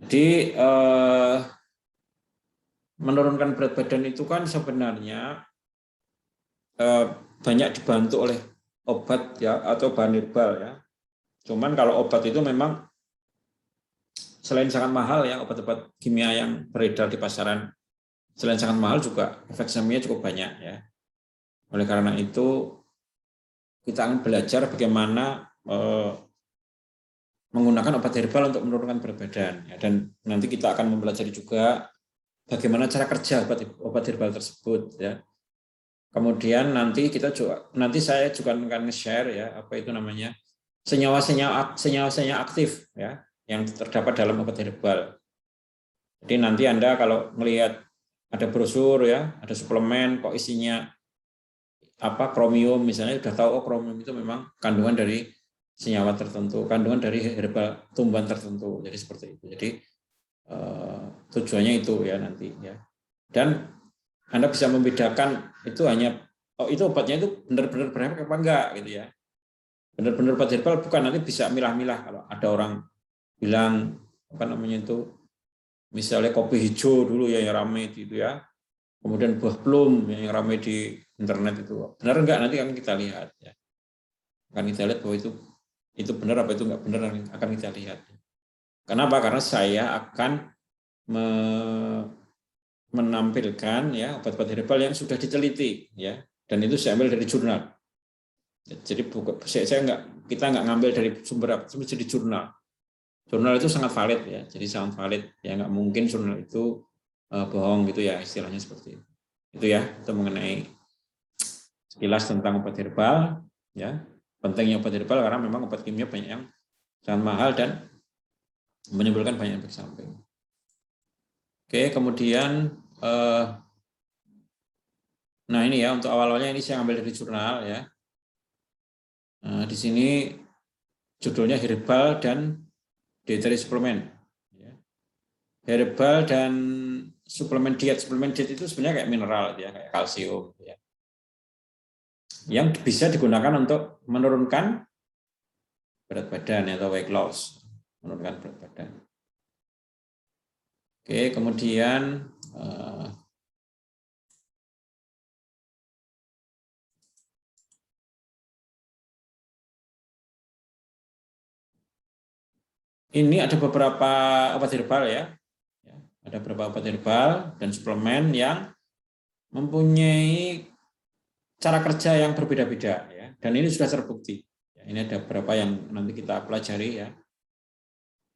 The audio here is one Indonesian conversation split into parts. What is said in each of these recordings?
Jadi menurunkan berat badan itu kan sebenarnya banyak dibantu oleh obat ya atau bahan herbal ya. Cuman kalau obat itu memang selain sangat mahal ya, obat-obat kimia yang beredar di pasaran selain sangat mahal juga efek sampingnya cukup banyak ya. Oleh karena itu kita akan belajar bagaimana menggunakan obat herbal untuk menurunkan berat badan ya. Dan nanti kita akan mempelajari juga bagaimana cara kerja obat herbal tersebut ya. Kemudian nanti saya juga akan share ya apa itu namanya senyawa-senyawa aktif ya yang terdapat dalam obat herbal. Jadi nanti Anda kalau melihat ada brosur ya, ada suplemen kok isinya apa kromium misalnya sudah tahu kromium itu memang kandungan dari senyawa tertentu, kandungan dari herbal tumbuhan tertentu. Jadi seperti itu. Jadi tujuannya itu ya nanti ya. Dan Anda bisa membedakan itu hanya itu obatnya itu benar-benar berefek apa enggak gitu ya. Benar-benar obat herbal bukan, nanti bisa milah-milah kalau ada orang bilang apa namanya itu misalnya kopi hijau dulu ya yang ramai itu ya. Kemudian buah plum yang ramai di internet itu. Benar enggak nanti akan kita lihat ya. Akan kita lihat bahwa itu benar apa itu enggak benar akan kita lihat. Kenapa? Karena saya akan menampilkan ya obat-obat herbal yang sudah diteliti ya, dan itu saya ambil dari jurnal. Jadi kita nggak ngambil dari sumber apa, jadi jurnal. Jurnal itu sangat valid ya, jadi sangat valid ya, nggak mungkin jurnal itu bohong gitu ya, istilahnya seperti itu. Itu ya, itu mengenai sekilas tentang obat herbal ya. Pentingnya obat herbal karena memang obat kimia banyak yang sangat mahal dan menimbulkan banyak efek samping. Oke, kemudian nah ini ya untuk awal-awalnya ini saya ambil dari jurnal ya. Nah, di sini judulnya herbal dan dietary suplemen. Herbal dan suplemen diet itu sebenarnya kayak mineral ya, kayak kalsium ya. Yang bisa digunakan untuk menurunkan berat badan atau weight loss, menurunkan berat badan. Oke, kemudian ini ada beberapa obat herbal ya. Ada beberapa obat herbal dan suplemen yang mempunyai cara kerja yang berbeda-beda ya. Dan ini sudah terbukti. Ini ada beberapa yang nanti kita pelajari ya.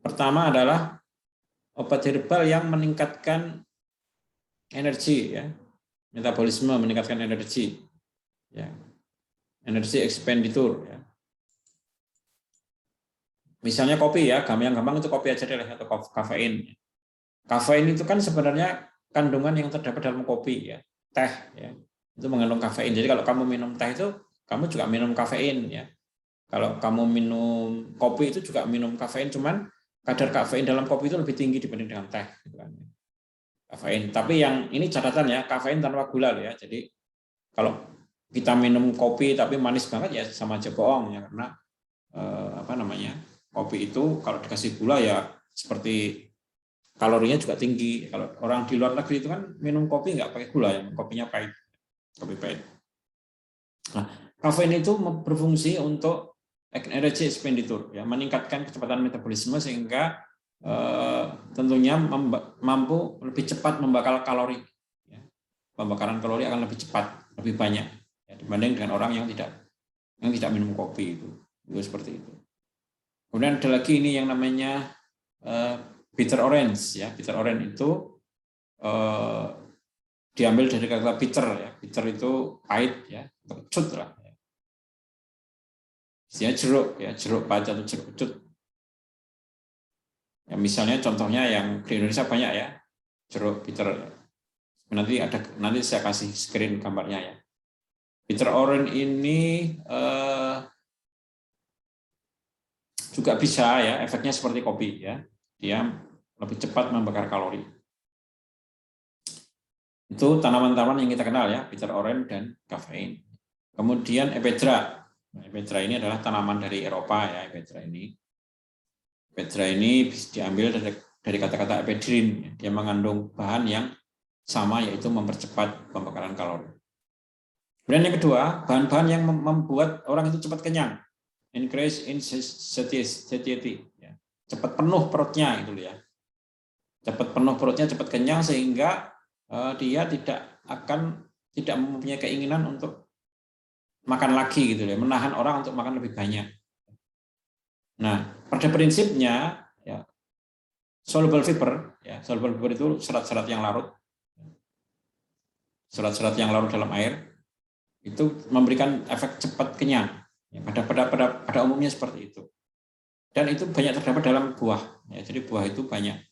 Pertama adalah obat herbal yang meningkatkan energi ya. Metabolisme, meningkatkan energi. Ya. Energi expenditure ya. Misalnya kopi ya, yang gampang itu kopi aja deh atau kafein. Kafein itu kan sebenarnya kandungan yang terdapat dalam kopi ya, teh ya. Itu mengandung kafein. Jadi kalau kamu minum teh itu kamu juga minum kafein ya. Kalau kamu minum kopi itu juga minum kafein, cuman kadar kafein dalam kopi itu lebih tinggi dibanding dengan teh gitu kan. Kafein. Tapi yang ini catatan ya, kafein tanpa gula ya. Jadi kalau kita minum kopi tapi manis banget ya sama aja bohong ya, karena apa namanya? Kopi itu kalau dikasih gula ya seperti kalorinya juga tinggi. Kalau orang di luar negeri itu kan minum kopi nggak pakai gula ya, kopinya pahit, kopi pahit. Nah, kafein itu berfungsi untuk energy expenditure, ya, meningkatkan kecepatan metabolisme sehingga tentunya mampu lebih cepat membakar kalori. Ya. Pembakaran kalori akan lebih cepat, lebih banyak ya, dibanding dengan orang yang tidak minum kopi itu seperti itu. Kemudian ada lagi ini yang namanya bitter orange ya. Bitter orange itu diambil dari kata bitter ya. Bitter itu pahit ya, kecut lah. Istilahnya jeruk ya, jeruk pahit atau jeruk kecut. Ya, misalnya contohnya yang di Indonesia banyak ya, jeruk bitter. Nanti saya kasih screen gambarnya ya. Bitter orange ini juga bisa ya, efeknya seperti kopi ya. Dia lebih cepat membakar kalori. Itu tanaman-tanaman yang kita kenal ya, bitter orange dan kafein. Kemudian ephedra. Nah, ephedra ini adalah tanaman dari Eropa ya, ephedra ini. Ephedra ini diambil dari kata-kata epidrin, dia mengandung bahan yang sama, yaitu mempercepat pembakaran kalori. Kemudian yang kedua, bahan-bahan yang membuat orang itu cepat kenyang, increase in satiety, ya. Cepat penuh perutnya itu ya, cepat penuh perutnya, cepat kenyang, sehingga dia tidak mempunyai keinginan untuk makan lagi gitu ya, menahan orang untuk makan lebih banyak. Nah, pada prinsipnya ya, soluble fiber itu serat-serat yang larut, dalam air itu memberikan efek cepat kenyang. Ya, pada umumnya seperti itu. Dan itu banyak terdapat dalam buah. Ya, jadi buah itu banyak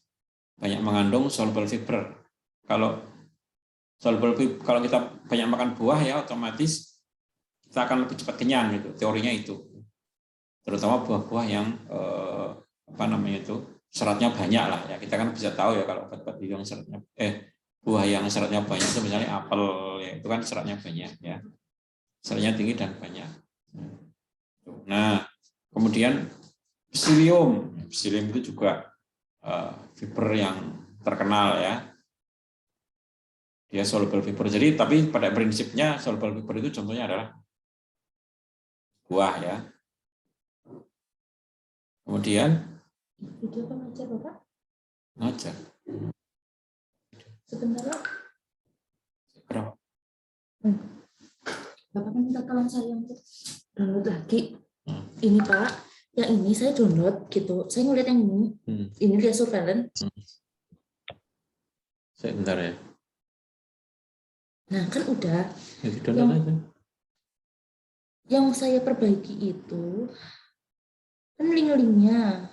mengandung soluble fiber. Kalau kita banyak makan buah, ya otomatis kita akan lebih cepat kenyang gitu. Teorinya itu. Terutama buah-buah yang seratnya banyak lah ya. Kita kan bisa tahu ya kalau obat-obat yang seratnya buah yang seratnya banyak itu misalnya apel ya, itu kan seratnya banyak ya. Seratnya tinggi dan banyak. Nah, kemudian psyllium itu juga fiber yang terkenal ya. Dia soluble fiber. Jadi tapi pada prinsipnya soluble fiber itu contohnya adalah buah ya. Kemudian video pengajar Bapak? Ngajar. Sebentar Pak. Berapa? Bapak kan minta tolong saya untuk download lagi. Ini Pak, yang ini saya download gitu. Saya ngeliat yang ini. Ini dia surveillance. Sebentar ya. Nah kan udah. Yang saya perbaiki itu kan link-linknya.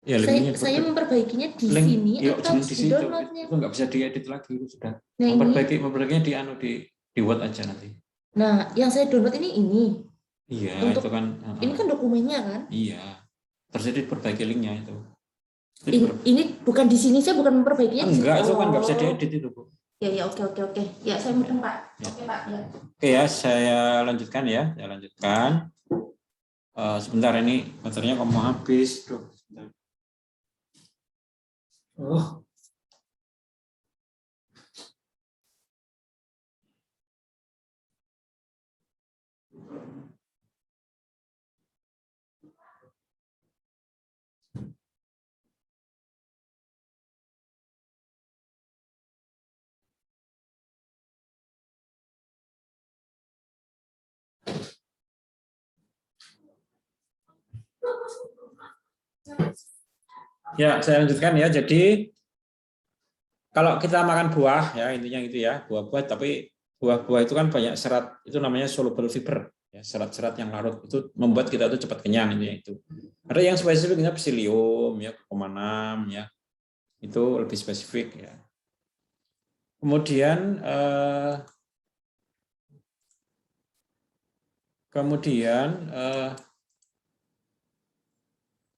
Ya, saya memperbaikinya di sini atau di downloadnya. Itu nggak bisa diedit lagi, itu sudah. Nah, memperbaikinya di Word aja nanti. Nah, yang saya download ini. Iya, untuk, itu kan. Ini kan dokumennya kan? Iya. Terus diperbaiki linknya itu. Ini bukan di sini, saya bukan memperbaikinya. Enggak, itu kan nggak bisa diedit itu, Bu. Ya, oke. Ya, saya mudeng Pak. Oke Pak. Ya. Oke ya, saya lanjutkan ya. Sebentar, ini baterainya mau habis. Ya, saya lanjutkan ya. Jadi kalau kita makan buah ya, intinya itu ya, buah-buah, tapi buah-buah itu kan banyak serat, itu namanya soluble fiber ya, serat-serat yang larut itu membuat kita itu cepat kenyang, intinya itu. Ada yang spesifiknya psyllium ya, komanam ya. Itu lebih spesifik ya. Kemudian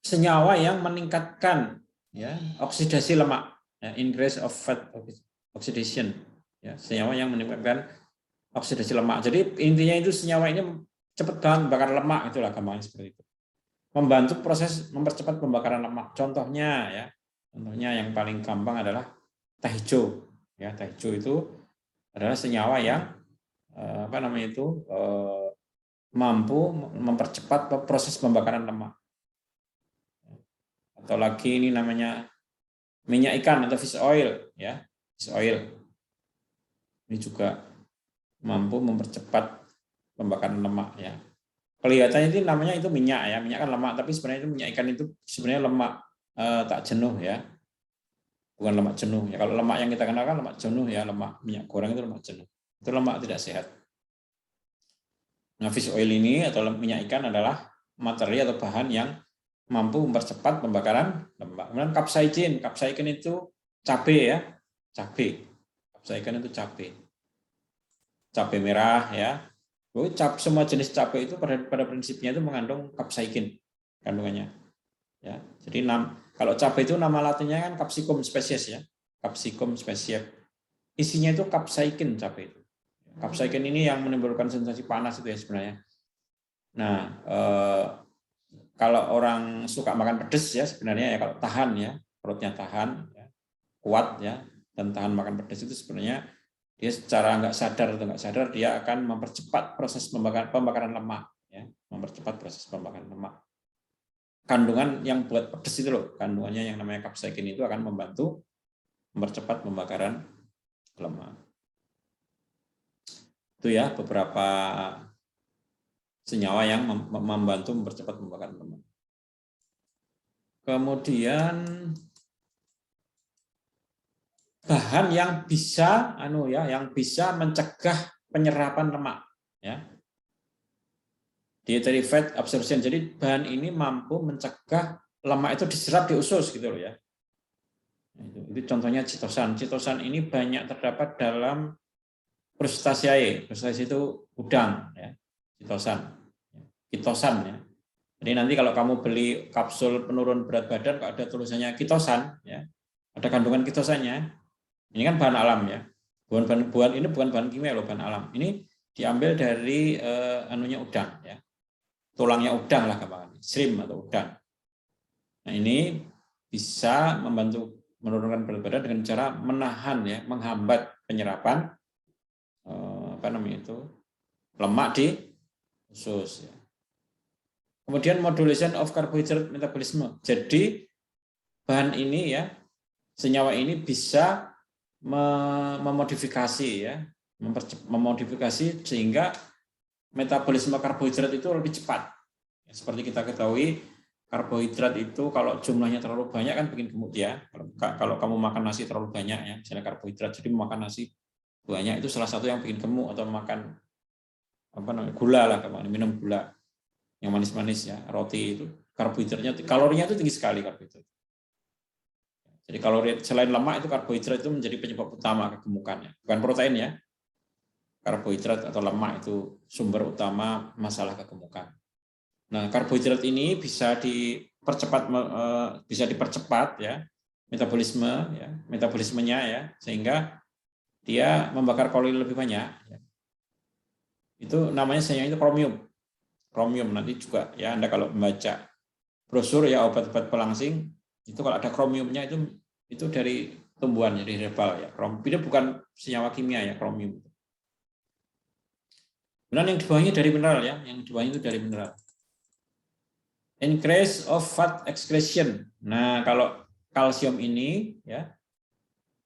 senyawa yang meningkatkan ya oksidasi lemak, ya, increase of fat oxidation, ya, senyawa yang meningkatkan oksidasi lemak. Jadi intinya itu senyawa ini cepat banget bakar lemak, itulah gampangnya seperti itu. Membantu proses mempercepat pembakaran lemak. Contohnya yang paling gampang adalah teh hijau. Ya, teh hijau itu adalah senyawa yang mampu mempercepat proses pembakaran lemak. Atau lagi ini namanya minyak ikan atau fish oil ya, fish oil. Ini juga mampu mempercepat pembakaran lemak ya. Kelihatannya itu namanya itu minyak ya, minyak kan lemak, tapi sebenarnya itu minyak ikan itu sebenarnya lemak tak jenuh ya. Bukan lemak jenuh ya. Kalau lemak yang kita kenal kan lemak jenuh ya, lemak minyak goreng itu lemak jenuh. Itu lemak tidak sehat. Nah, fish oil ini atau minyak ikan adalah materi atau bahan yang mampu mempercepat pembakaran lemak. Kemudian capsaicin itu cabai ya, cabai. Capsaicin itu cabai merah ya. Semua jenis cabai itu pada prinsipnya itu mengandung capsaicin kandungannya. Ya, jadi kalau cabai itu nama latinnya kan Capsicum species ya, Capsicum species. Isinya itu capsaicin cabai itu. Capsaicin ini yang menimbulkan sensasi panas itu ya sebenarnya. Nah, kalau orang suka makan pedas ya sebenarnya ya kalau tahan ya, perutnya tahan, ya, kuat ya, dan tahan makan pedas itu sebenarnya dia secara nggak sadar atau nggak sadar dia akan mempercepat proses pembakaran lemak, ya, mempercepat proses pembakaran lemak. Kandungan yang buat pedas itu loh, kandungannya yang namanya capsaicin itu akan membantu mempercepat pembakaran lemak. Itu ya beberapa senyawa yang membantu mempercepat pembakaran lemak. Kemudian bahan yang bisa yang bisa mencegah penyerapan lemak, ya. Dietary fat absorption. Jadi bahan ini mampu mencegah lemak itu diserap di usus gitu loh ya. Itu contohnya chitosan. Chitosan ini banyak terdapat dalam Crustaceae. Crustaceae itu udang ya. Chitosan ya. Jadi nanti kalau kamu beli kapsul penurun berat badan, kalau ada tulisannya chitosan, ya, ada kandungan chitosannya. Ini kan bahan alam ya. Ini bukan bahan kimia loh, bahan alam. Ini diambil dari udang ya. Tulangnya udang lah gampangnya, shrimp atau udang. Nah, ini bisa membantu menurunkan berat badan dengan cara menahan ya, menghambat penyerapan lemak di usus ya. Kemudian modulation of carbohydrate metabolism. Jadi bahan ini ya, senyawa ini bisa memodifikasi ya, memodifikasi sehingga metabolisme karbohidrat itu lebih cepat. Seperti kita ketahui, karbohidrat itu kalau jumlahnya terlalu banyak kan bikin gemuk ya. Kalau kamu makan nasi terlalu banyak ya, misalnya karbohidrat, jadi makan nasi banyak itu salah satu yang bikin gemuk, atau makan gula lah, minum gula yang manis-manis ya, roti itu karbohidratnya, kalorinya itu tinggi sekali karbohidrat. Jadi kalori selain lemak itu karbohidrat itu menjadi penyebab utama kegemukannya, bukan protein ya. Karbohidrat atau lemak itu sumber utama masalah kegemukan. Nah, karbohidrat ini bisa dipercepat ya, metabolismenya ya, sehingga dia membakar kalori lebih banyak. Ya. Itu namanya senyawa itu kromium nanti juga ya, Anda kalau membaca brosur ya obat-obat pelangsing itu kalau ada kromiumnya itu dari tumbuhan, dari herbal ya. Itu bukan senyawa kimia ya, kromium. Kemudian yang di bawahnya dari mineral ya, yang di bawahnya itu dari mineral. Increase of fat excretion. Nah, kalau kalsium ini ya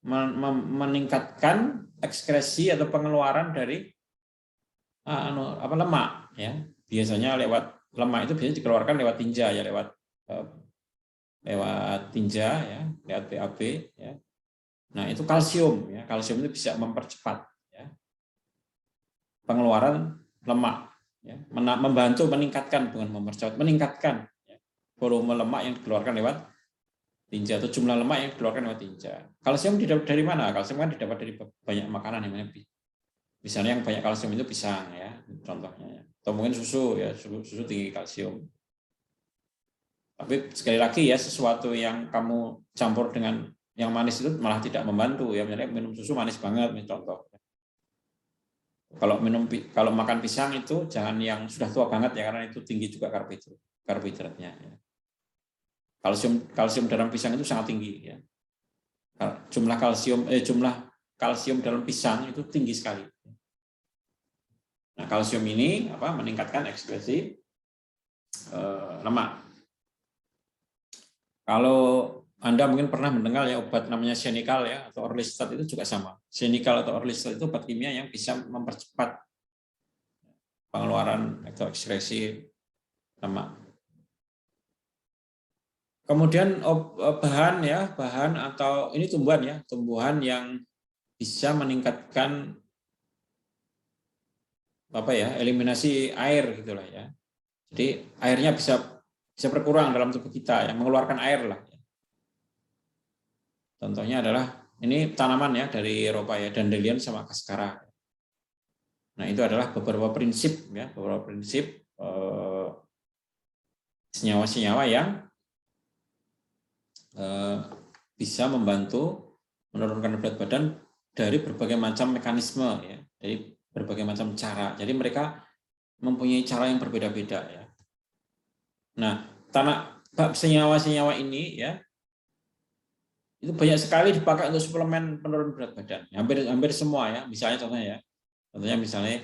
meningkatkan ekskresi atau pengeluaran dari lemak ya. Biasanya lewat lemak itu biasanya dikeluarkan lewat tinja ya, lewat tinja ya, lewat BAB ya. Nah, itu kalsium ya. Kalsium itu bisa mempercepat ya pengeluaran lemak ya. Membantu meningkatkan, bukan mempercepat, meningkatkan ya, volume lemak yang dikeluarkan lewat tinja atau jumlah lemak yang dikeluarkan lewat tinja. Kalsium didapat dari mana? Kalsium kan didapat dari banyak makanan yang misalnya yang banyak kalsium itu pisang ya, contohnya ya. Atau mungkin susu ya, susu tinggi kalsium. Tapi sekali lagi ya, sesuatu yang kamu campur dengan yang manis itu malah tidak membantu ya. Misalnya minum susu manis banget, contoh. Kalau makan pisang itu jangan yang sudah tua banget ya, karena itu tinggi juga karbohidratnya. Ya. Kalsium dalam pisang itu sangat tinggi ya. Jumlah kalsium dalam pisang itu tinggi sekali. Nah, kalsium ini meningkatkan ekskresi lemak. Kalau Anda mungkin pernah mendengar ya obat namanya Xenical ya, atau Orlistat itu juga sama. Xenical atau Orlistat itu obat kimia yang bisa mempercepat pengeluaran atau ekskresi lemak. Kemudian bahan atau ini tumbuhan yang bisa meningkatkan eliminasi air gitulah ya. Jadi airnya bisa berkurang dalam tubuh kita, yang mengeluarkan air lah. Contohnya adalah ini tanaman ya dari Eropa ya, dandelion sama cascara. Nah, itu adalah beberapa prinsip senyawa-senyawa yang bisa membantu menurunkan berat badan dari berbagai macam mekanisme ya, dari berbagai macam cara. Jadi mereka mempunyai cara yang berbeda-beda ya. Nah, senyawa-senyawa ini ya itu banyak sekali dipakai untuk suplemen penurun berat badan. Hampir semua ya. Misalnya misalnya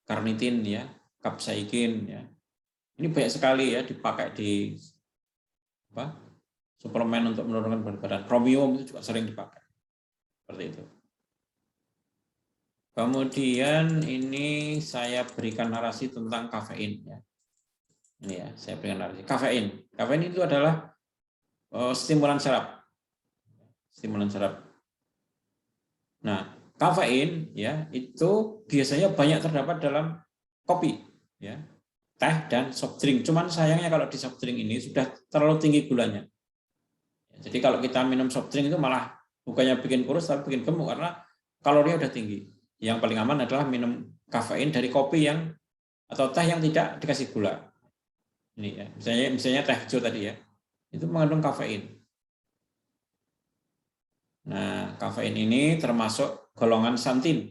karnitin ya, capsaicin ya. Ini banyak sekali ya dipakai di suplemen untuk menurunkan berat badan. Chromium itu juga sering dipakai. Seperti itu. Kemudian ini saya berikan narasi tentang kafein ya. Ini ya, saya berikan narasi. Kafein itu adalah stimulan saraf. Nah, kafein ya itu biasanya banyak terdapat dalam kopi ya, teh dan soft drink. Cuman sayangnya kalau di soft drink ini sudah terlalu tinggi gulanya. Jadi kalau kita minum soft drink itu malah bukannya bikin kurus tapi bikin gemuk karena kalorinya udah tinggi. Yang paling aman adalah minum kafein dari kopi atau teh yang tidak dikasih gula. Ini ya, misalnya teh hijau tadi ya. Itu mengandung kafein. Nah, kafein ini termasuk golongan santin,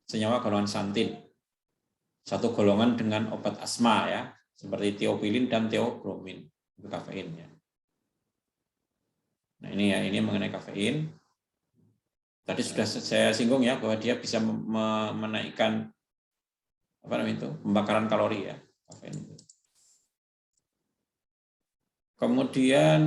senyawa golongan santin. Satu golongan dengan obat asma ya, seperti tiopilin dan theobromin, itu kafein ya. Nah, ini mengenai kafein. Tadi sudah saya singgung ya bahwa dia bisa menaikkan pembakaran kalori ya, kafein itu. Kemudian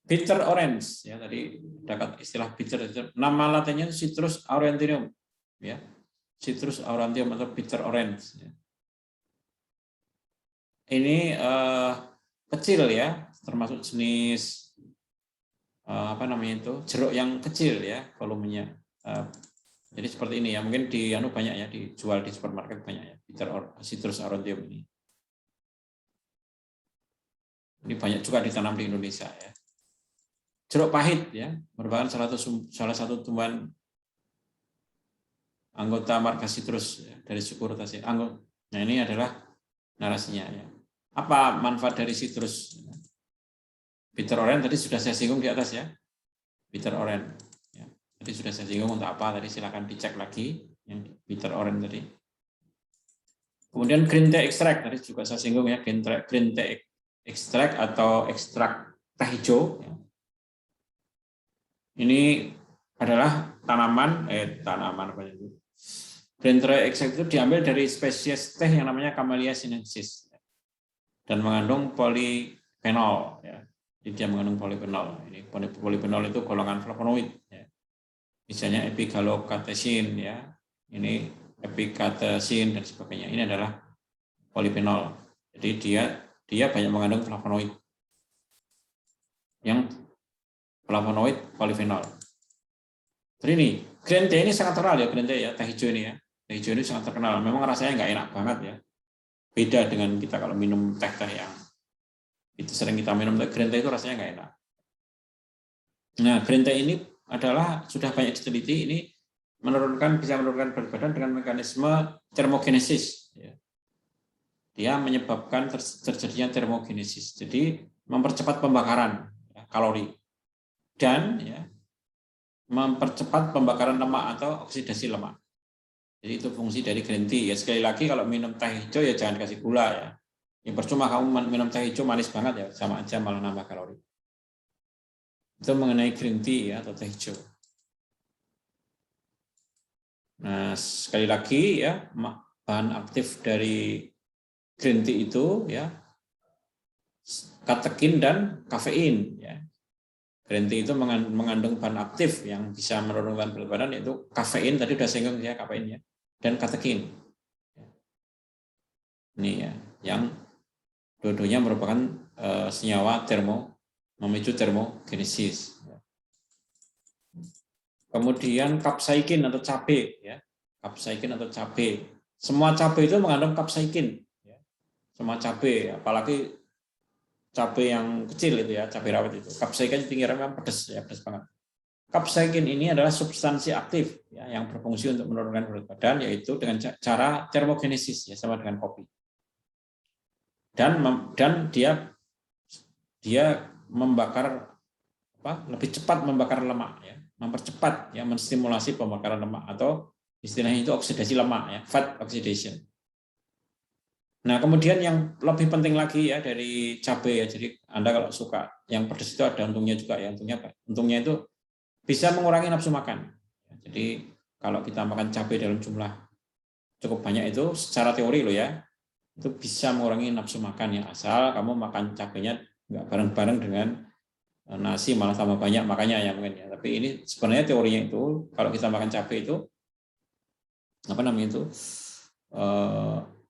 bitter orange ya, tadi dapat istilah bitter, nama latinnya Citrus aurantium ya, Citrus aurantium atau bitter orange ya. Ini kecil ya, termasuk jenis jeruk yang kecil ya volumenya. Jadi seperti ini ya, mungkin banyak ya, dijual di supermarket banyak ya, Citrus aurantium ini. Ini banyak juga ditanam di Indonesia ya. Jeruk pahit ya, merupakan salah satu tumbuhan anggota marga sitrus ya, dari suku rutaceae. Nah, ini adalah narasinya ya. Apa manfaat dari sitrus? Bitter orange tadi sudah saya singgung di atas ya. Bitter orange. Ya. Tadi sudah saya singgung untuk apa? Tadi silakan dicek lagi yang bitter orange tadi. Kemudian green tea extract tadi juga saya singgung ya, green tea extract atau ekstrak teh hijau. Ya. Ini adalah tanaman apa itu? Green tea extract itu diambil dari spesies teh yang namanya Camellia sinensis dan mengandung polifenol ya. Jadi dia mengandung polifenol. Ini polifenol itu golongan flavonoid ya. Misalnya epigallocatechin ya. Ini epicatechin dan sebagainya. Ini adalah polifenol. Jadi dia banyak mengandung flavonoid. Yang flavonoid polifenol. Jadi ini green tea ini sangat terkenal ya, green tea ya, teh hijau ini ya. Teh hijau ini sangat terkenal. Memang rasanya nggak enak banget ya. Beda dengan kita kalau minum teh-teh yang itu sering kita minum, green tea itu rasanya nggak enak. Nah, green tea ini adalah sudah banyak diteliti, ini bisa menurunkan berat badan dengan mekanisme termogenesis. Ya. Dia menyebabkan terjadinya termogenesis. Jadi mempercepat pembakaran ya, kalori dan ya, mempercepat pembakaran lemak atau oksidasi lemak. Jadi itu fungsi dari green tea. Ya sekali lagi kalau minum teh hijau ya jangan kasih gula ya. Yang percuma kamu minum teh hijau manis banget ya, sama aja malah nambah kalori. Itu mengenai green tea ya atau teh hijau. Nah, sekali lagi ya, bahan aktif dari green tea itu ya katekin dan kafein ya. Green tea itu mengandung bahan aktif yang bisa menurunkan berat badan, yaitu kafein, tadi udah singgung ya kafein ya, dan katekin. Ini ya, yang dua-duanya merupakan senyawa memicu termogenesis. Kemudian capsaicin atau cabai ya, capsaicin atau cabai. Semua cabai itu mengandung capsaicin. Ya. Semua cabai, apalagi cabai yang kecil itu ya, cabai rawit itu. Capsaicin tinggi memang pedas ya, pedas banget. Capsaicin ini adalah substansi aktif ya, yang berfungsi untuk menurunkan berat badan, yaitu dengan cara termogenesis ya, sama dengan kopi. Dan dia membakar lebih cepat membakar lemak ya, mempercepat ya, menstimulasi pembakaran lemak atau Istilahnya itu oksidasi lemak ya, fat oxidation. Nah, kemudian yang lebih penting lagi ya dari cabai ya. Jadi Anda kalau suka yang pedas itu ada untungnya juga ya. Untungnya apa? Untungnya itu bisa mengurangi nafsu makan. Jadi kalau kita makan cabai dalam jumlah cukup banyak itu secara teori loh ya, itu bisa mengurangi nafsu makan ya, asal kamu makan cabainya nggak bareng-bareng dengan nasi malah tambah banyak makannya ya mungkin ya. Tapi ini sebenarnya teorinya itu kalau kita makan cabai itu apa namanya itu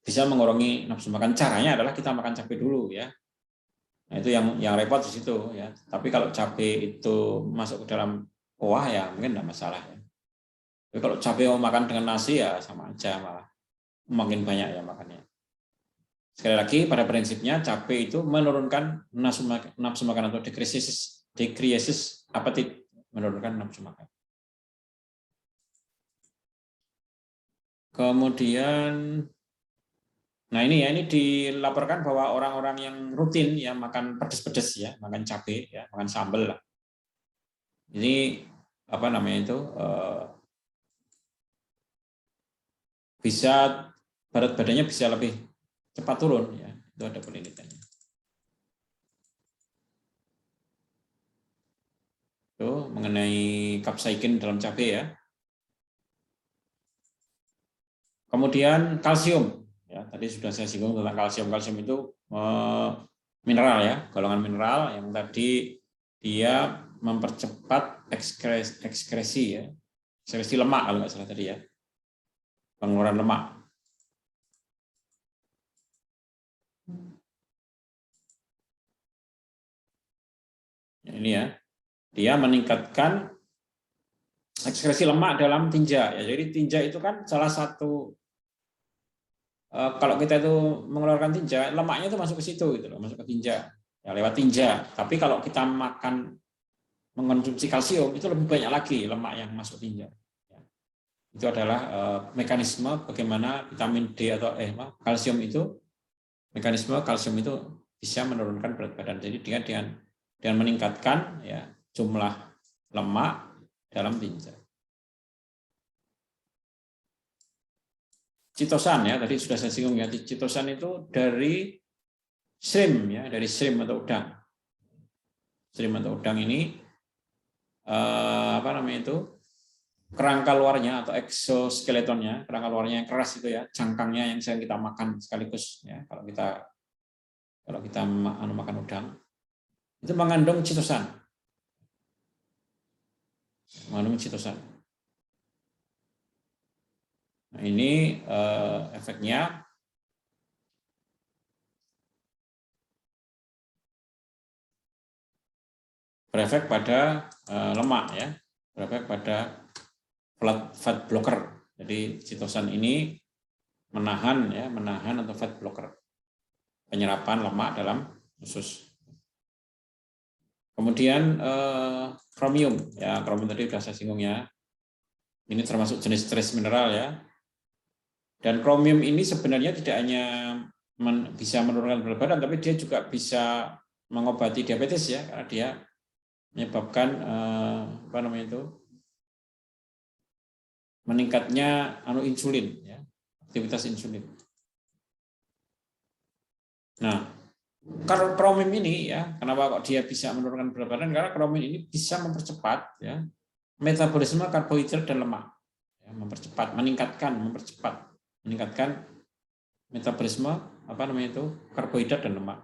bisa mengurangi nafsu makan. Caranya adalah kita makan cabai dulu ya. Nah, itu yang repot di situ ya. Tapi kalau cabai itu masuk ke dalam kuah ya mungkin enggak masalah ya. Tapi kalau cabai mau makan dengan nasi ya sama aja, malah makin banyak ya makannya. Sekali lagi pada prinsipnya cabai itu menurunkan nafsu makan atau decreases appetite, menurunkan nafsu makan. Kemudian nah ini ya, ini dilaporkan bahwa orang-orang yang rutin ya makan pedas-pedas ya, makan cabai ya, makan sambal lah. Ini apa namanya itu bisa berat badannya bisa lebih cepat turun ya. Itu ada penelitiannya. Itu mengenai capsaicin dalam cabai ya. Kemudian kalsium. Ya, tadi sudah saya singgung tentang kalsium. Kalsium itu mineral ya, golongan mineral yang tadi dia mempercepat ekskresi ya, ekskresi lemak kalau nggak salah tadi ya, pengeluaran lemak. Ya, ini ya, dia meningkatkan ekskresi lemak dalam tinja. Ya, jadi tinja itu kan salah satu kalau kita itu mengeluarkan tinja, lemaknya itu masuk ke situ gitu loh, masuk ke tinja. Ya, lewat tinja. Tapi kalau kita makan mengkonsumsi kalsium itu lebih banyak lagi lemak yang masuk tinja. Ya. Itu adalah mekanisme bagaimana vitamin D atau kalsium itu, mekanisme kalsium itu bisa menurunkan berat badan. Jadi dengan meningkatkan ya jumlah lemak dalam tinja. Citosan ya, tadi sudah saya singgung ya, citosan itu dari shrimp ya, dari shrimp atau udang. Shrimp atau udang ini apa namanya itu? Kerangka luarnya atau exoskeletonnya, kerangka luarnya yang keras itu ya, cangkangnya yang sering kita makan sekaligus ya, kalau kita makan udang. Itu mengandung citosan. Mengandung citosan. Nah, ini efeknya berefek pada lemak ya, berefek pada fat blocker. Jadi citosan ini menahan atau fat blocker, penyerapan lemak dalam usus. Kemudian kromium ya, kromium tadi sudah saya singgung ya. Ini termasuk jenis trace mineral ya. Dan kromium ini sebenarnya tidak hanya bisa menurunkan berat badan, tapi dia juga bisa mengobati diabetes ya, karena dia menyebabkan apa namanya itu, meningkatnya insulin ya, aktivitas insulin. Nah, kromium ini ya, kenapa kok dia bisa menurunkan berat badan? Karena kromium ini bisa mempercepat ya metabolisme karbohidrat dan lemak, ya, meningkatkan metabolisme apa namanya itu karbohidrat dan lemak.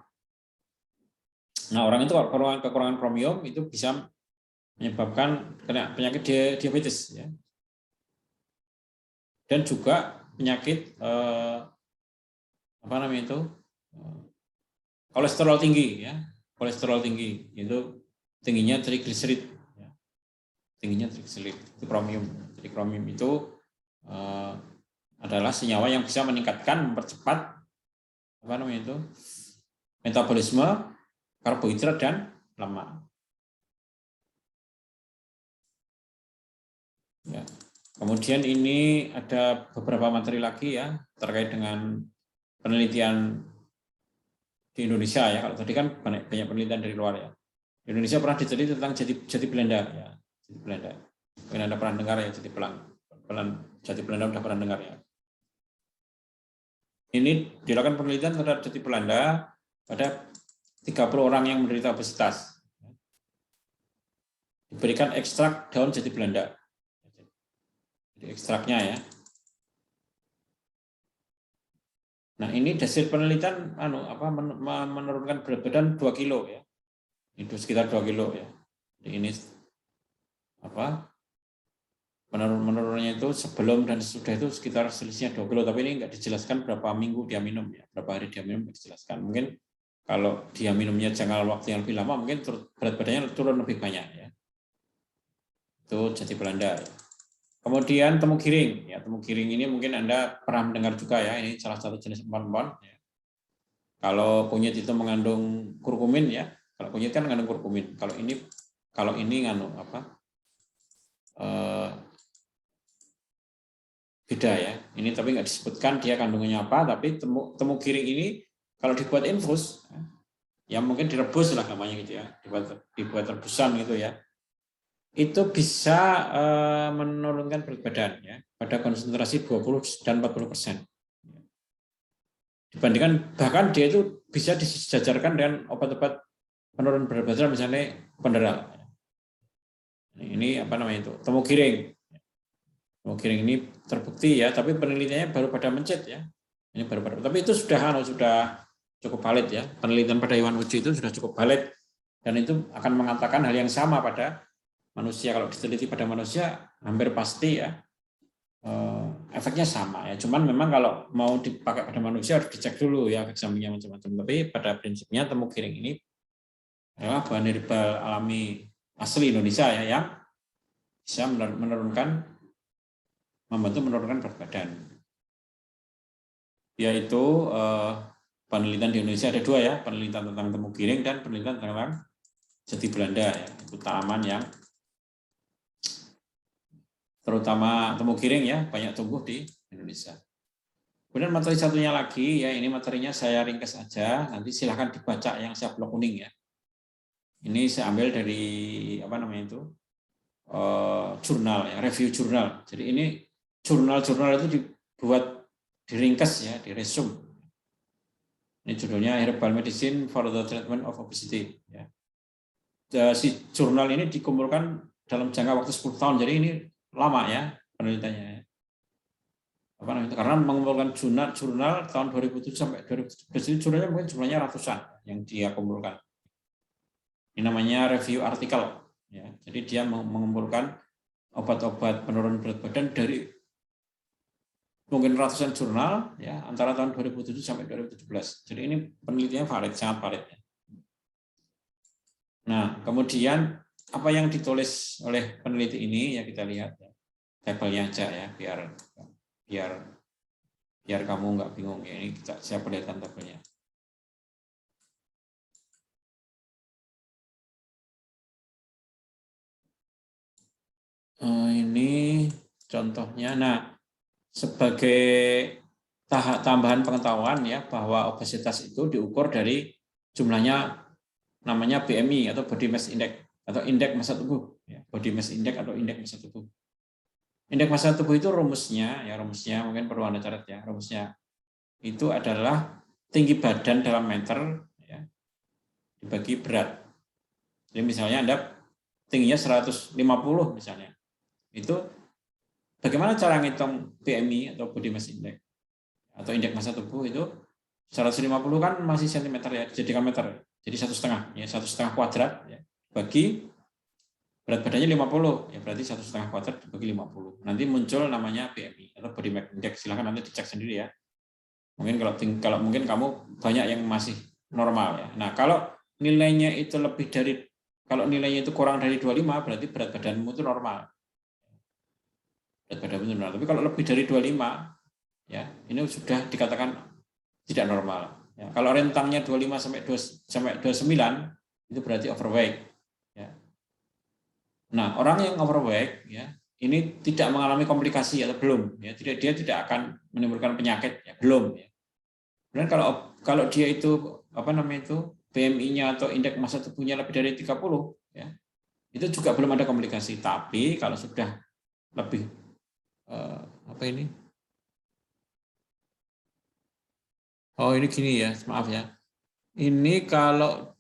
Nah, orang itu kekurangan kromium itu bisa menyebabkan kena penyakit diabetes ya. Dan juga penyakit apa namanya itu kolesterol tinggi ya, kolesterol tinggi itu tingginya trigliserid ya. Tingginya trigliserid itu kromium. Jadi kromium itu adalah senyawa yang bisa mempercepat apa namanya itu metabolisme karbohidrat dan lemak. Ya. Kemudian ini ada beberapa materi lagi ya terkait dengan penelitian di Indonesia ya. Kalau tadi kan banyak penelitian dari luar ya. Di Indonesia pernah diteliti tentang jati Belanda ya. Jati Belanda. Mungkin Anda pernah dengar ya jati Jati Belanda sudah pernah dengar ya. Ini dilakukan penelitian terhadap jati Belanda pada 30 orang yang menderita obesitas. Diberikan ekstrak daun jati Belanda. Jadi ekstraknya ya. Nah, ini hasil penelitian menurunkan berat badan 2 kilo ya. Itu sekitar 2 kilo ya. Jadi ini menurunnya itu sebelum dan sesudah itu sekitar selisihnya 2 kilo, tapi ini nggak dijelaskan berapa minggu dia minum ya, berapa hari dia minum nggak dijelaskan. Mungkin kalau dia minumnya jangka waktu yang lebih lama, mungkin berat badannya turun lebih banyak ya. Itu jati Belanda. Ya. Kemudian temu giring, ya temu giring ini mungkin Anda pernah mendengar juga ya, ini salah satu jenis empon-empon. Ya. Kalau kunyit itu mengandung kurkumin ya, kalau kunyit kan mengandung kurkumin. Kalau ini ngandung beda ya. Ini tapi nggak disebutkan dia kandungannya apa, tapi temu giring ini kalau dibuat infus, ya mungkin direbus lah namanya gitu ya, dibuat rebusan gitu ya. Itu bisa menurunkan berat badan ya pada konsentrasi 20 dan 40%. Dibandingkan bahkan dia itu bisa disejajarkan dengan obat-obat penurun berat badan misalnya penderal. Ini itu temu giring. Temu giring ini terbukti ya, tapi penelitiannya baru pada mencet ya. Ini tapi itu sudah cukup valid ya. Penelitian pada hewan uji itu sudah cukup valid dan itu akan mengatakan hal yang sama pada manusia. Kalau diteliti pada manusia hampir pasti ya efeknya sama ya. Cuman memang kalau mau dipakai pada manusia harus dicek dulu ya efek sampingnya macam-macam. Tapi pada prinsipnya temu giring ini adalah bahan herbal alami asli Indonesia ya yang bisa membantu menurunkan berat badan. Yaitu penelitian di Indonesia ada 2 ya, penelitian tentang temu giring dan penelitian tentang jati Belanda ya. Itu tanaman yang terutama temu giring ya banyak tumbuh di Indonesia. Kemudian materi satunya lagi ya, ini materinya saya ringkas aja, nanti silahkan dibaca yang saya blok kuning ya. Ini saya ambil dari jurnal ya, review jurnal. Jadi ini jurnal-jurnal itu dibuat diringkas ya, di resume. Ini judulnya Herbal Medicine for the Treatment of Obesity ya. Si jurnal ini dikumpulkan dalam jangka waktu 10 tahun. Jadi ini lama ya penelitiannya ya. Karena mengumpulkan jurnal tahun 2007 sampai 2017 jurnalnya mungkin jumlahnya ratusan yang dia kumpulkan. Ini namanya review artikel ya. Jadi dia mengumpulkan obat-obat penurun berat badan dari mungkin ratusan jurnal ya antara tahun 2007 sampai 2017. Jadi ini penelitiannya valid, sangat valid ya. Nah, kemudian apa yang ditulis oleh peneliti ini ya kita lihat ya. Tabelnya aja ya biar kamu nggak bingung ya. Ini saya perlihatkan tabelnya. Ini contohnya. Nah, sebagai tambahan pengetahuan ya bahwa obesitas itu diukur dari jumlahnya namanya BMI atau Body Mass Index atau indeks massa tubuh ya, Body Mass Index atau indeks massa tubuh. Indeks massa tubuh itu rumusnya mungkin perlu Anda catat ya. Rumusnya itu adalah tinggi badan dalam meter ya, dibagi berat. Jadi misalnya Anda tingginya 150 misalnya. Itu bagaimana cara ngitung BMI atau Body Mass Index atau indeks massa tubuh itu 150 kan masih sentimeter ya, dijadikan meter. Jadi 1,5 ya, 1,5 kuadrat ya, bagi berat badannya 50 ya, berarti 1,5 kuadrat dibagi 50. Nanti muncul namanya BMI atau Body Mass Index. Silakan nanti dicek sendiri ya. Mungkin kalau mungkin kamu banyak yang masih normal ya. Nah, kalau nilainya itu nilainya itu kurang dari 25 berarti berat badanmu itu normal. Berat badanmu itu normal. Tapi kalau lebih dari 25 ya, ini sudah dikatakan tidak normal. Ya, kalau rentangnya 25 sampai 29 itu berarti overweight. Ya. Nah, orang yang overweight ya ini tidak mengalami komplikasi atau belum. Ya, dia tidak akan menimbulkan penyakit. Ya, belum. Ya. Dan kalau dia itu BMI-nya atau indeks massa tubuhnya lebih dari 30 ya itu juga belum ada komplikasi. Tapi kalau sudah lebih apa ini? Oh, ini gini ya, maaf ya. Ini kalau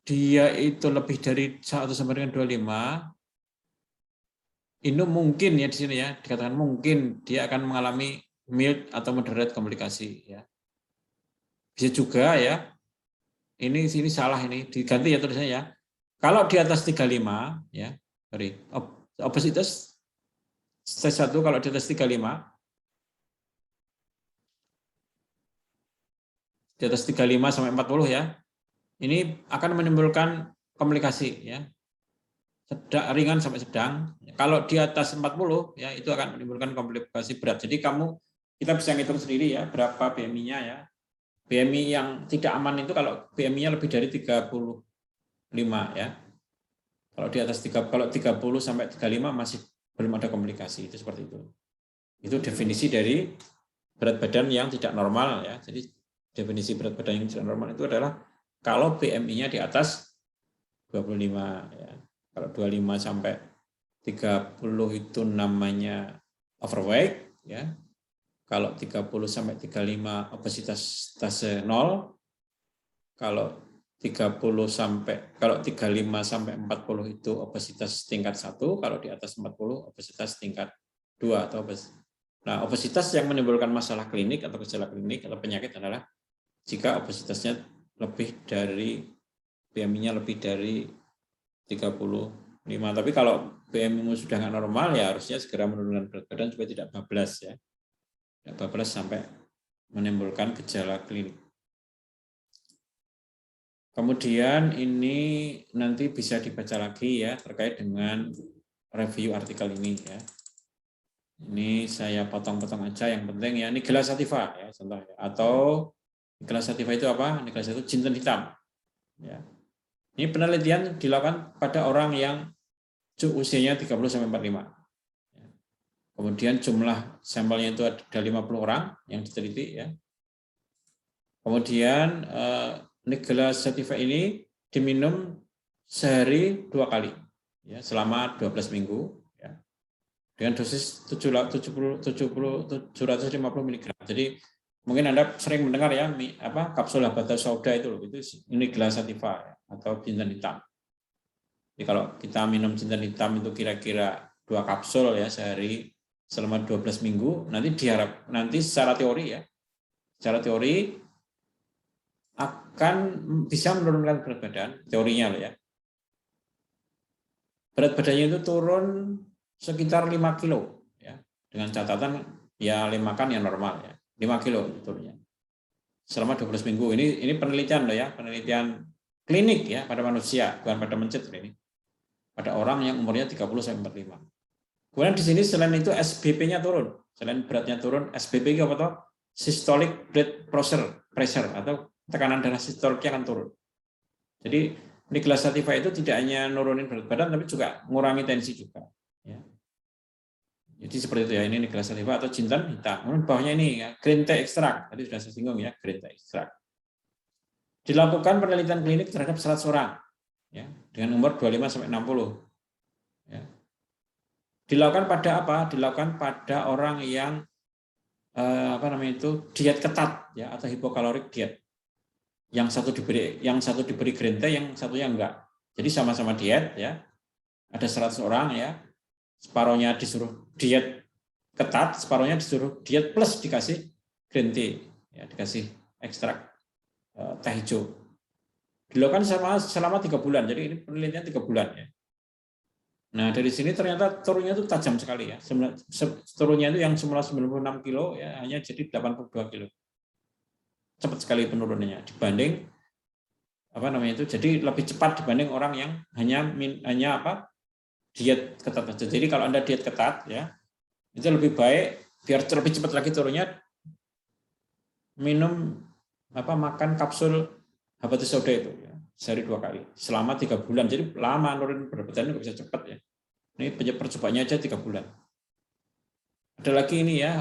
dia itu lebih dari 1 sampai dengan 25, ini mungkin ya di sini ya, dikatakan mungkin dia akan mengalami mild atau moderate komplikasi ya. Bisa juga ya. Ini sini salah, ini diganti ya tulisannya ya. Kalau di atas 35 ya, sorry, obesitas stage 1 kalau di atas 35, di atas 35 sampai 40 ya, ini akan menimbulkan komplikasi ya. Ringan sampai sedang. Kalau di atas 40 ya, itu akan menimbulkan komplikasi berat. Jadi kita bisa ngitung sendiri ya berapa BMI-nya ya. BMI yang tidak aman itu kalau BMI-nya lebih dari 35 ya. Kalau di atas 30 sampai 35 masih belum ada komplikasi, itu seperti itu. Itu definisi dari berat badan yang tidak normal ya. Jadi definisi berat badan yang tidak normal itu adalah kalau BMI-nya di atas 25 ya. Kalau 25 sampai 30 itu namanya overweight ya. Kalau 30 sampai 35 obesitas stase 0. Kalau 35 sampai 40 itu obesitas tingkat 1, kalau di atas 40 obesitas tingkat 2 atau obesitas. Nah, obesitas yang menimbulkan masalah klinik atau gejala klinik atau penyakit adalah jika obesitasnya lebih dari BMI-nya lebih dari 35. Tapi kalau BMI sudah nggak normal ya harusnya segera menurunkan berat badan supaya tidak bablas ya. Tidak bablas sampai menimbulkan gejala klinik. Kemudian ini nanti bisa dibaca lagi ya terkait dengan review artikel ini ya. Ini saya potong-potong aja yang penting ya. Nigella sativa ya contohnya. Atau Nigella sativa itu apa? Nigella sativa itu jinten hitam. Ya. Ini penelitian dilakukan pada orang yang usianya 30 sampai 45. Kemudian jumlah sampelnya itu ada 50 orang yang diteliti ya. Kemudian Nigella sativa ini diminum sehari 2 kali ya, selama 12 minggu ya, dengan dosis 750 mg. Jadi mungkin Anda sering mendengar ya kapsul habatus sauda itu Nigella sativa ya, atau jinten hitam. Jadi kalau kita minum jinten hitam itu kira-kira 2 kapsul ya sehari selama 12 minggu, nanti secara teori akan bisa menurunkan berat badan, teorinya loh ya. Berat badannya itu turun sekitar 5 kilo ya. Dengan catatan ya 5 kan yang normal ya. 5 kilo turunnya. Selama 12 minggu. Ini penelitian loh ya, penelitian klinik ya pada manusia, bukan pada mencit ini. Pada orang yang umurnya 30 sampai 45. Kemudian di sini selain itu SBP-nya turun. Selain beratnya turun, SBP apa toh? Systolic blood pressure atau tekanan darah sistoliknya akan turun. Jadi Nigella sativa itu tidak hanya nurunin berat badan tapi juga mengurangi tensi juga. Ya. Jadi seperti itu ya, ini Nigella sativa atau jinten hitam. Kemudian bawahnya ini ya, green tea extract. Tadi sudah saya singgung ya, green tea extract. Dilakukan penelitian klinik terhadap 100 orang ya, dengan umur 25 sampai 60. Ya. Dilakukan pada apa? Dilakukan pada orang yang diet ketat ya atau hipokalorik diet. Yang satu diberi green tea, yang satunya enggak. Jadi sama-sama diet ya. Ada 100 orang ya. Separuhnya disuruh diet ketat, separuhnya disuruh diet plus dikasih green tea ya, dikasih ekstrak teh hijau. Dilakukan selama 3 bulan. Jadi ini penelitian 3 bulan ya. Nah, dari sini ternyata turunnya itu tajam sekali ya. Turunnya itu yang semula 96 kilo ya hanya jadi 82 kilo. Cepat sekali penurunannya dibanding jadi lebih cepat dibanding orang yang hanya diet ketat saja. Jadi kalau Anda diet ketat ya, itu lebih baik biar lebih cepat lagi turunnya makan kapsul habatus sauda itu ya, sehari 2 kali selama 3 bulan. Jadi lama nurunin berat badannya bisa cepat ya. Ini percobaannya aja 3 bulan. Ada lagi ini ya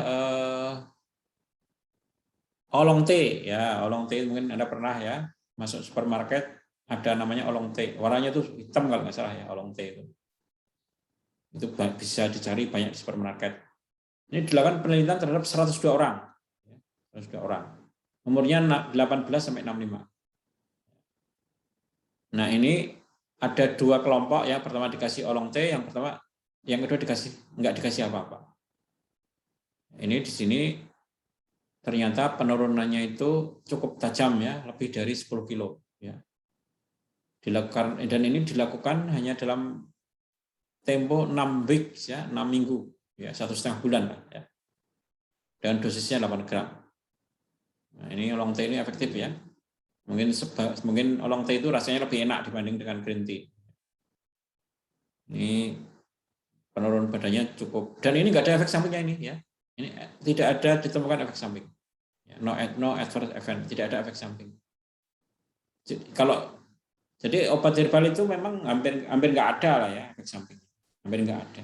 olong tea ya, olong tea mungkin Anda pernah ya masuk supermarket ada namanya olong tea. Warnanya tuh hitam kalau nggak salah ya olong tea itu. Itu bisa dicari banyak di supermarket. Ini dilakukan penelitian terhadap 102 orang. 102 orang. Umurnya 18 sampai 65. Nah, ini ada 2 kelompok ya. Pertama dikasih olong T, yang kedua nggak dikasih apa-apa. Ini di sini ternyata penurunannya itu cukup tajam ya, lebih dari 10 kilo ya. Dilakukan, dan ini dilakukan hanya dalam tempo 6 weeks ya, 6 minggu ya, 1,5 bulan lah ya. Dan dosisnya 8 gram. Nah, ini olong T ini efektif ya. Mungkin olong T itu rasanya lebih enak dibanding dengan green tea. Ini penurun badannya cukup, dan ini nggak ada efek sampingnya ini ya. Ini tidak ada ditemukan efek samping. No adverse event, tidak ada efek samping. Jadi obat herbal itu memang hampir nggak ada lah ya efek samping, hampir nggak ada.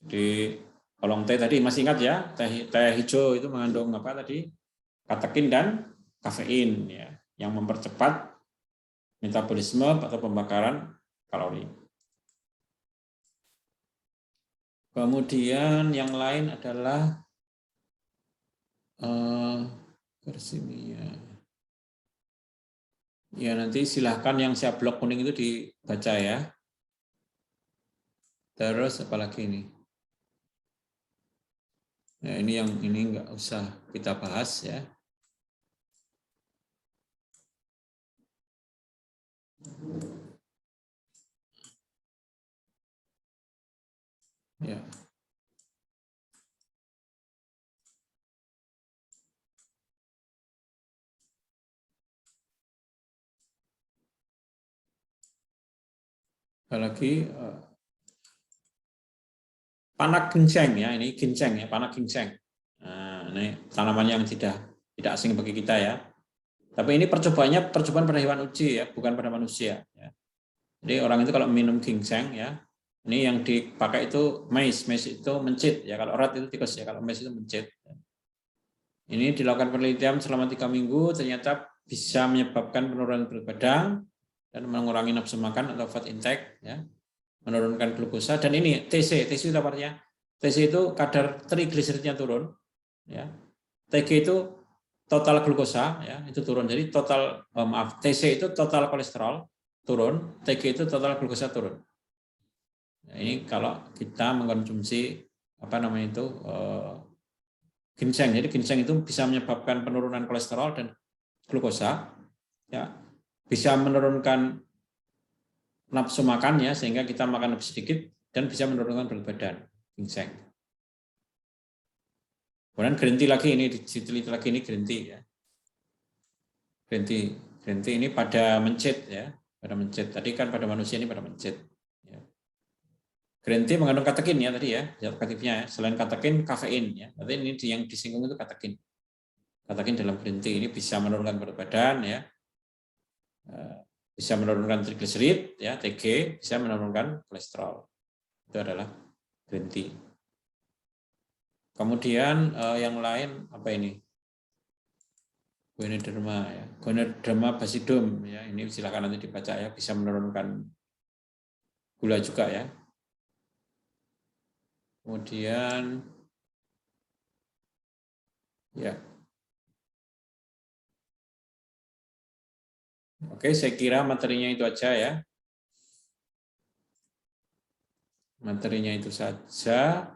Jadi olong teh tadi masih ingat ya, teh hijau itu mengandung apa tadi? Katekin dan kafein ya, yang mempercepat metabolisme atau pembakaran kalori. Kemudian yang lain adalah bersimia. Ya, nanti silahkan yang siap blok kuning itu dibaca ya. Terus apalagi ini? Nah, ini yang ini nggak usah kita bahas ya. Ya. Apalagi panak ginseng ya, ini ginseng ya, panak ginseng. Nah, ini tanaman yang tidak asing bagi kita ya. Tapi ini percobaan pada hewan uji ya, bukan pada manusia. Ya. Jadi orang itu kalau minum ginseng ya, ini yang dipakai itu mais itu mencit ya. Kalau orat itu tikus ya, kalau mais itu mencit. Ini dilakukan penelitian selama 3 minggu, ternyata bisa menyebabkan penurunan berat badan dan mengurangi nafsu makan atau fat intake ya. Menurunkan glukosa, dan ini TC itu dapatnya. TC itu kadar trigliseridnya turun ya. TG itu total glukosa ya, itu turun. Jadi TC itu total kolesterol turun, TG itu total glukosa turun. Nah, ini kalau kita mengkonsumsi ginseng. Jadi ginseng itu bisa menyebabkan penurunan kolesterol dan glukosa ya. Bisa menurunkan nafsu makan ya, sehingga kita makan lebih sedikit, dan bisa menurunkan berat badan. Ginseng. Kemudian green tea lagi, ini diteliti lagi, ini green tea ya. Green tea ini pada mencit ya, pada mencit. Tadi kan pada manusia, ini pada mencit. Ya. Green tea mengandung katekin ya tadi ya, zat aktifnya ya. Selain katekin, kafein ya. Berarti ini yang disinggung itu katekin. Katekin dalam green tea ini bisa menurunkan berat badan ya. Bisa menurunkan trigliserid ya, TG, bisa menurunkan kolesterol. Itu adalah green tea. Kemudian yang lain apa ini? Ganoderma ya. Ganoderma basidium ya, ini silakan nanti dibaca ya, bisa menurunkan gula juga ya. Kemudian ya. Oke, saya kira materinya itu aja ya. Materinya itu saja.